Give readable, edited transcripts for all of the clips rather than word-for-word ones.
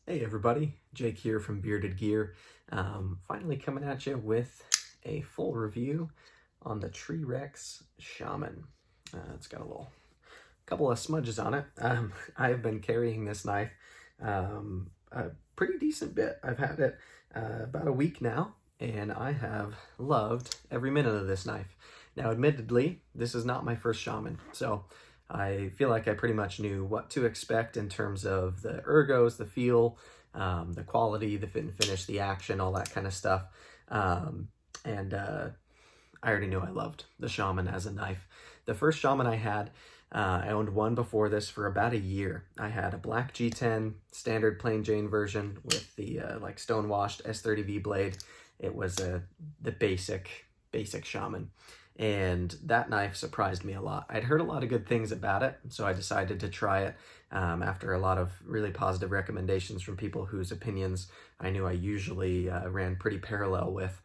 Hey everybody, Jake here from Bearded Gear. Finally coming at you with a full review on the TreeRex Shaman. It's got a couple of smudges on it. I have been carrying this knife a pretty decent bit. I've had it about a week now, and I have loved every minute of this knife. Now, admittedly, this is not my first Shaman, so I feel like I pretty much knew what to expect in terms of the ergos, the feel, the quality, the fit and finish, the action, all that kind of stuff. I already knew I loved the Shaman as a knife. The first Shaman I had, I owned one before this for about a year. I had a black G10 standard plain Jane version with the like stonewashed S30V blade. It was the basic Shaman. And that knife surprised me a lot. I'd heard a lot of good things about it, so I decided to try it after a lot of really positive recommendations from people whose opinions I knew I usually ran pretty parallel with.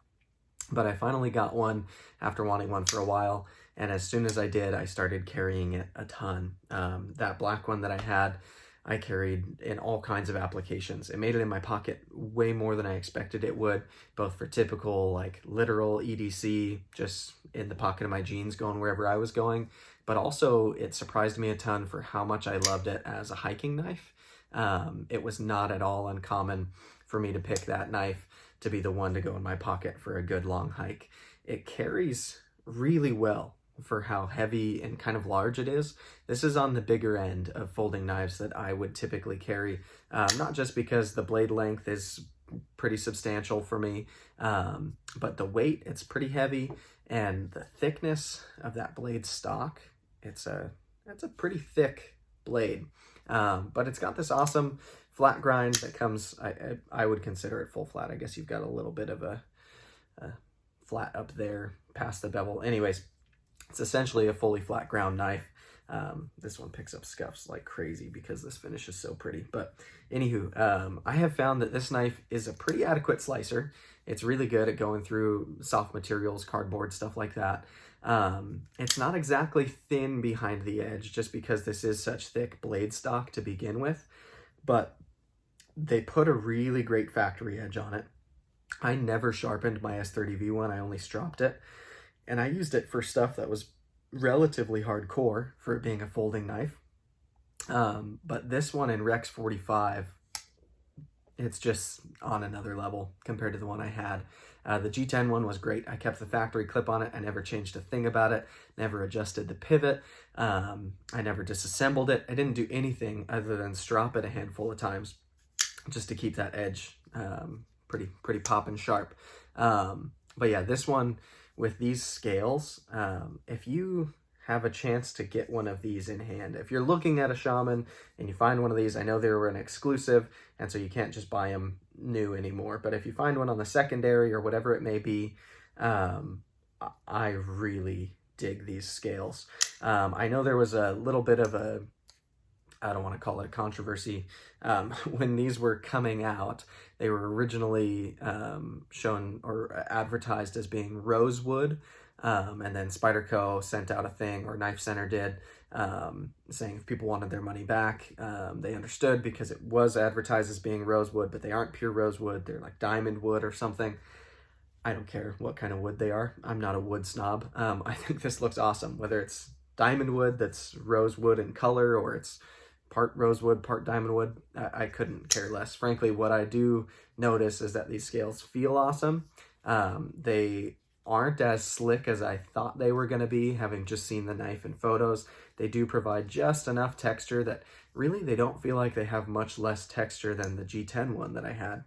But I finally got one after wanting one for a while, and as soon as I did, I started carrying it a ton. That black one that I had, I carried in all kinds of applications. It made it in my pocket way more than I expected it would, both for typical, like literal EDC, just in the pocket of my jeans going wherever I was going, but also it surprised me a ton for how much I loved it as a hiking knife. It was not at all uncommon for me to pick that knife to be the one to go in my pocket for a good long hike. It carries really well for how heavy and kind of large it is. This is on the bigger end of folding knives that I would typically carry, not just because the blade length is pretty substantial for me, but the weight, it's pretty heavy, and the thickness of that blade stock, it's a pretty thick blade, but it's got this awesome flat grind that comes, I would consider it full flat. I guess you've got a little bit of a flat up there past the bevel. Anyways, it's essentially a fully flat ground knife. This one picks up scuffs like crazy because this finish is so pretty. But anywho, I have found that this knife is a pretty adequate slicer. It's really good at going through soft materials, cardboard, stuff like that. It's not exactly thin behind the edge just because this is such thick blade stock to begin with, but they put a really great factory edge on it. I never sharpened my S30V one, I only stropped it. And I used it for stuff that was relatively hardcore for it being a folding knife. But this one in Rex45, it's just on another level compared to the one I had. The G10 one was great. I kept the factory clip on it. I never changed a thing about it, never adjusted the pivot. I never disassembled it. I didn't do anything other than strop it a handful of times just to keep that edge pretty pop and sharp. But yeah, this one, with these scales, if you have a chance to get one of these in hand, if you're looking at a Shaman and you find one of these, I know they were an exclusive, and so you can't just buy them new anymore, but if you find one on the secondary or whatever it may be, I really dig these scales. I know there was a little bit of a, I don't want to call it a controversy. When these were coming out, they were originally shown or advertised as being rosewood, and then Spyderco sent out a thing, or Knife Center did, saying if people wanted their money back, they understood because it was advertised as being rosewood, but they aren't pure rosewood. They're like diamond wood or something. I don't care what kind of wood they are. I'm not a wood snob. I think this looks awesome, whether it's diamond wood that's rosewood in color or it's part rosewood, part diamond wood. I couldn't care less. Frankly, what I do notice is that these scales feel awesome. They aren't as slick as I thought they were going to be, having just seen the knife in photos. They do provide just enough texture that really they don't feel like they have much less texture than the G10 one that I had,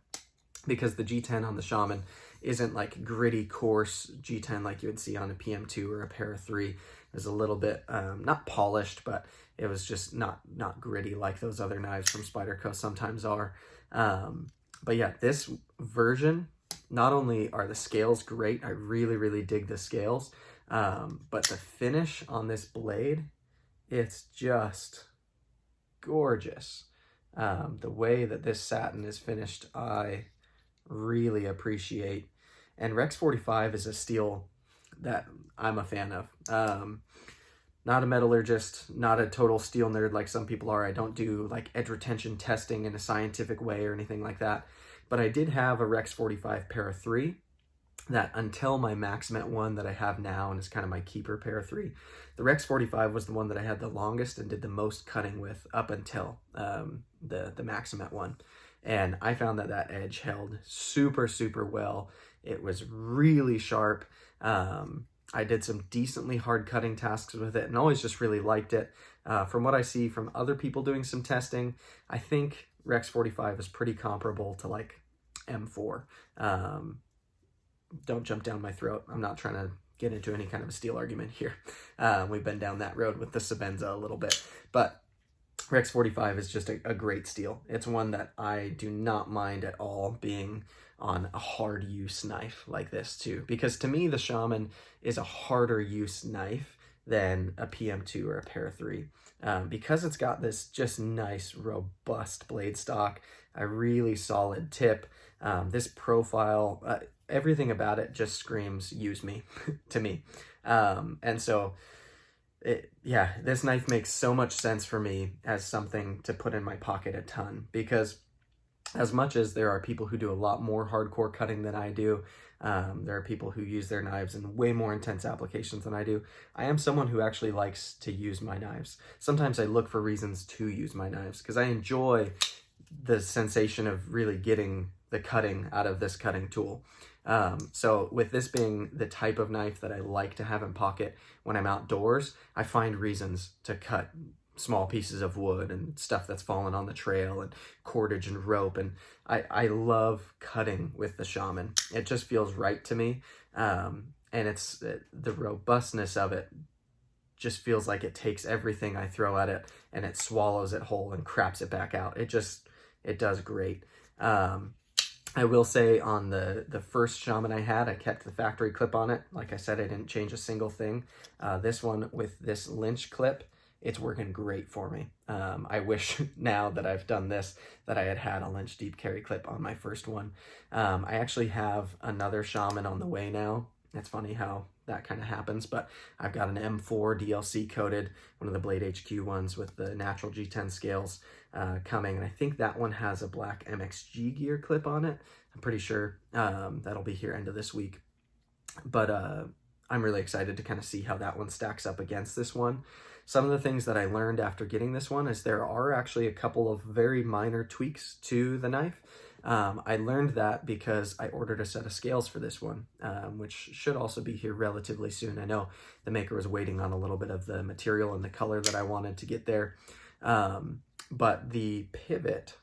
because the G10 on the Shaman isn't like gritty, coarse G10 like you would see on a PM2 or a Para 3. It was a little bit, not polished, but it was just not gritty like those other knives from Spyderco sometimes are. But yeah, this version, not only are the scales great, I really dig the scales, but the finish on this blade, it's just gorgeous. The way that this satin is finished, I really appreciate. And Rex45 is a steel that I'm a fan of. not a metallurgist, not a total steel nerd like some people are. I don't do like edge retention testing in a scientific way or anything like that. But I did have a Rex45 Para 3 that until my Maximet one that I have now and is kind of my keeper Para 3, the Rex45 was the one that I had the longest and did the most cutting with up until the Maximet one. And I found that that edge held super, super well. It was really sharp. I did some decently hard cutting tasks with it and always just really liked it. From what I see from other people doing some testing, I think Rex45 is pretty comparable to like M4. Don't jump down my throat. I'm not trying to get into any kind of a steel argument here. We've been down that road with the Sebenza a little bit, but Rex45 is just a great steel. It's one that I do not mind at all being on a hard use knife like this too, because to me the Shaman is a harder use knife than a PM2 or a Para 3, because it's got this just nice robust blade stock, a really solid tip, this profile, everything about it just screams use me to me. And so this knife makes so much sense for me as something to put in my pocket a ton, because as much as there are people who do a lot more hardcore cutting than I do, there are people who use their knives in way more intense applications than I do. I am someone who actually likes to use my knives. Sometimes I look for reasons to use my knives because I enjoy the sensation of really getting the cutting out of this cutting tool. So with this being the type of knife that I like to have in pocket when I'm outdoors, I find reasons to cut small pieces of wood and stuff that's fallen on the trail and cordage and rope. And I love cutting with the Shaman. It just feels right to me. And it's the robustness of it just feels like it takes everything I throw at it and it swallows it whole and craps it back out. It does great. I will say on the first Shaman I had, I kept the factory clip on it. Like I said, I didn't change a single thing. This one with this Lynch clip, it's working great for me. I wish now that I've done this that I had a Lynch deep carry clip on my first one. I actually have another Shaman on the way now. It's funny how that kind of happens, but I've got an M4 DLC coated, one of the Blade HQ ones with the natural G10 scales coming, and I think that one has a black MXG gear clip on it. I'm pretty sure that'll be here end of this week, but I'm really excited to kind of see how that one stacks up against this one. Some of the things that I learned after getting this one is there are actually a couple of very minor tweaks to the knife. I learned that because I ordered a set of scales for this one, which should also be here relatively soon. I know the maker was waiting on a little bit of the material and the color that I wanted to get there. But the pivot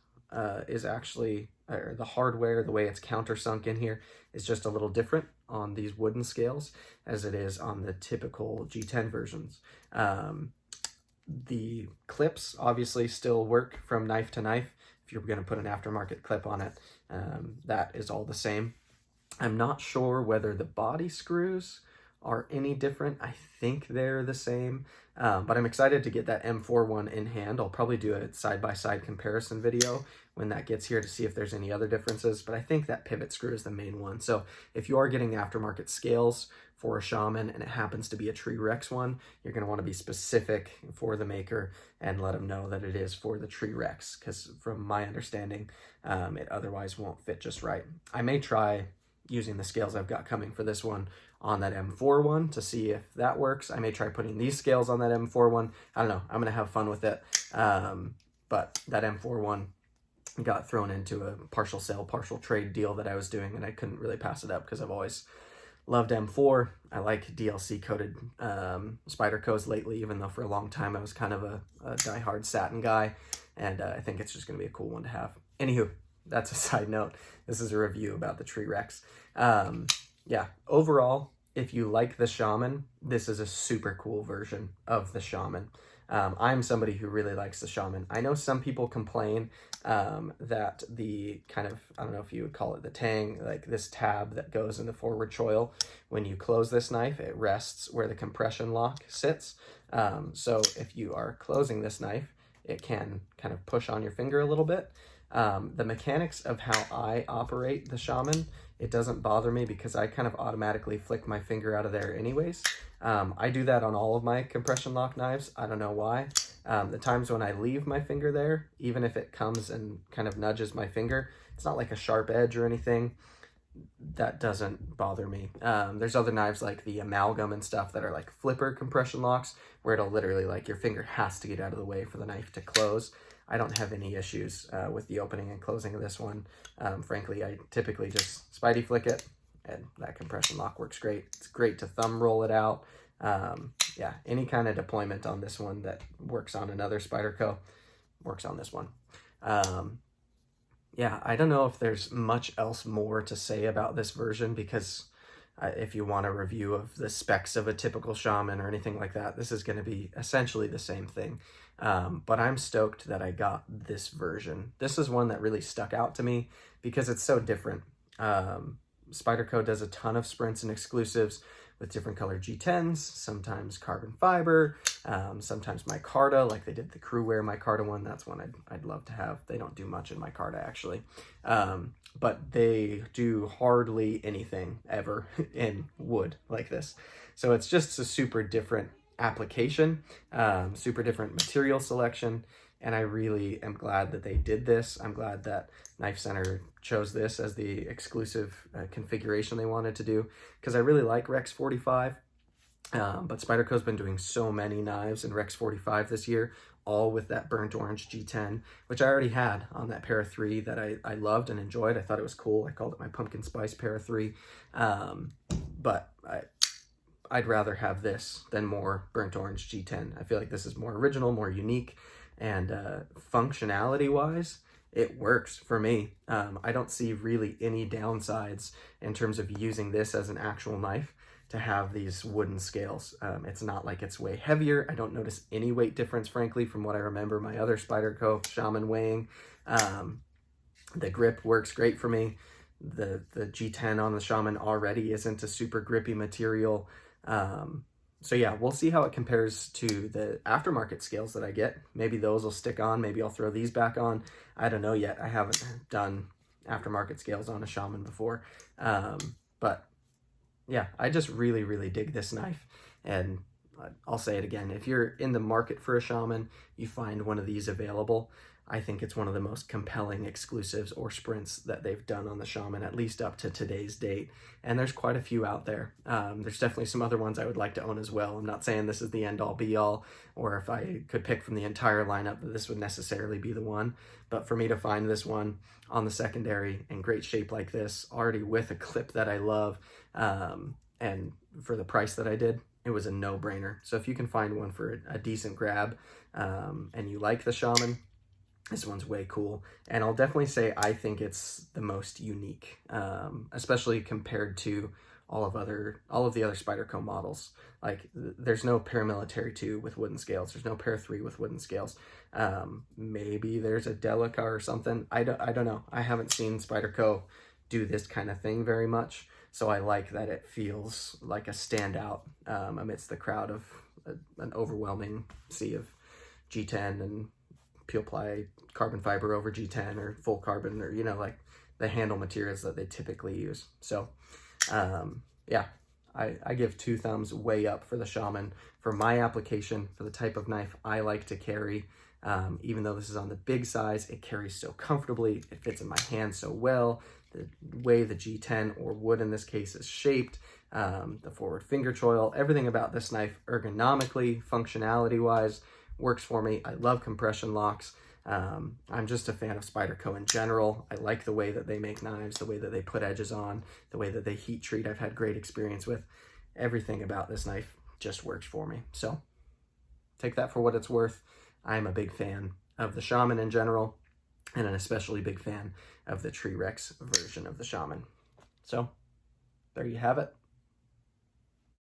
is actually, or the hardware, the way it's countersunk in here is just a little different on these wooden scales as it is on the typical G10 versions. The clips obviously still work from knife to knife. If you're going to put an aftermarket clip on it, that is all the same. I'm not sure whether the body screws are any different. I think they're the same, but I'm excited to get that M4 one in hand. I'll probably do a side-by-side comparison video when that gets here to see if there's any other differences, but I think that pivot screw is the main one. So if you are getting the aftermarket scales for a Shaman and it happens to be a TreeRex one, you're going to want to be specific for the maker and let them know that it is for the TreeRex, because from my understanding, it otherwise won't fit just right. I may try using the scales I've got coming for this one on that M4 one to see if that works. I may try putting these scales on that M4 one. I don't know. I'm going to have fun with it. But that M4 one got thrown into a partial sale, partial trade deal that I was doing, and I couldn't really pass it up because I've always loved M4. I like DLC coated Spydercos lately, even though for a long time I was kind of a diehard satin guy, and I think it's just going to be a cool one to have. Anywho, that's a side note. This is a review about the TreeRex. Yeah, overall, if you like the Shaman, this is a super cool version of the Shaman. I'm somebody who really likes the Shaman. I know some people complain that the kind of, I don't know if you would call it the tang, like this tab that goes in the forward choil, when you close this knife, it rests where the compression lock sits. So if you are closing this knife, it can kind of push on your finger a little bit. The mechanics of how I operate the Shaman, it doesn't bother me because I kind of automatically flick my finger out of there anyways. I do that on all of my compression lock knives. I don't know why. The times when I leave my finger there, even if it comes and kind of nudges my finger, it's not like a sharp edge or anything. That doesn't bother me. There's other knives like the amalgam and stuff that are like flipper compression locks where it'll literally like your finger has to get out of the way for the knife to close. I don't have any issues with the opening and closing of this one. Frankly, I typically just Spidey flick it and that compression lock works great. It's great to thumb roll it out. Yeah, any kind of deployment on this one that works on another Spyderco works on this one. Yeah, I don't know if there's much else more to say about this version because if you want a review of the specs of a typical Shaman or anything like that, this is going to be essentially the same thing. But I'm stoked that I got this version. This is one that really stuck out to me because it's so different. Spyderco does a ton of sprints and exclusives with different color G10s, sometimes carbon fiber, sometimes micarta, like they did the crew wear micarta one. That's one I'd love to have. They don't do much in micarta actually, but they do hardly anything ever in wood like this. So it's just a super different application, super different material selection, and I really am glad that they did this. I'm glad that Knife Center chose this as the exclusive configuration they wanted to do because I really like Rex45, but Spyderco's been doing so many knives in Rex45 this year, all with that burnt orange G10, which I already had on that Para 3 that I loved and enjoyed. I thought it was cool. I called it my pumpkin spice Para 3, but I'd rather have this than more burnt orange G10. I feel like this is more original, more unique, and functionality wise, it works for me. I don't see really any downsides in terms of using this as an actual knife to have these wooden scales. It's not like it's way heavier. I don't notice any weight difference, frankly, from what I remember my other Spyderco Shaman weighing. The grip works great for me. The G10 on the Shaman already isn't a super grippy material. So yeah, we'll see how it compares to the aftermarket scales that I get. Maybe those will stick on. Maybe I'll throw these back on. I don't know yet. I haven't done aftermarket scales on a Shaman before. But yeah, I just really, really dig this knife. And I'll say it again. If you're in the market for a Shaman, you find one of these available, I think it's one of the most compelling exclusives or sprints that they've done on the Shaman, at least up to today's date. And there's quite a few out there. There's definitely some other ones I would like to own as well. I'm not saying this is the end all be all, or if I could pick from the entire lineup that this would necessarily be the one. But for me to find this one on the secondary in great shape like this, already with a clip that I love, and for the price that I did, it was a no-brainer. So if you can find one for a decent grab, and you like the Shaman, this one's way cool. And I'll definitely say I think it's the most unique, especially compared to all of the other Spyderco models. Like there's no Paramilitary 2 with wooden scales. There's no Para 3 with wooden scales. Maybe there's a Delica or something. I don't know. I haven't seen Spyderco do this kind of thing very much. So I like that it feels like a standout amidst the crowd of an overwhelming sea of G10 and peel ply carbon fiber over G10 or full carbon, or, you know, like the handle materials that they typically use. So yeah, I give 2 thumbs way up for the Shaman for my application, for the type of knife I like to carry. Even though this is on the big size, it carries so comfortably, it fits in my hand so well. The way the G10 or wood in this case is shaped, the forward finger choil, everything about this knife ergonomically, functionality wise, works for me. I love compression locks. I'm just a fan of Spyderco in general. I like the way that they make knives, the way that they put edges on, the way that they heat treat. I've had great experience with. Everything about this knife just works for me. So take that for what it's worth. I'm a big fan of the Shaman in general, and an especially big fan of the TreeRex version of the Shaman. So there you have it.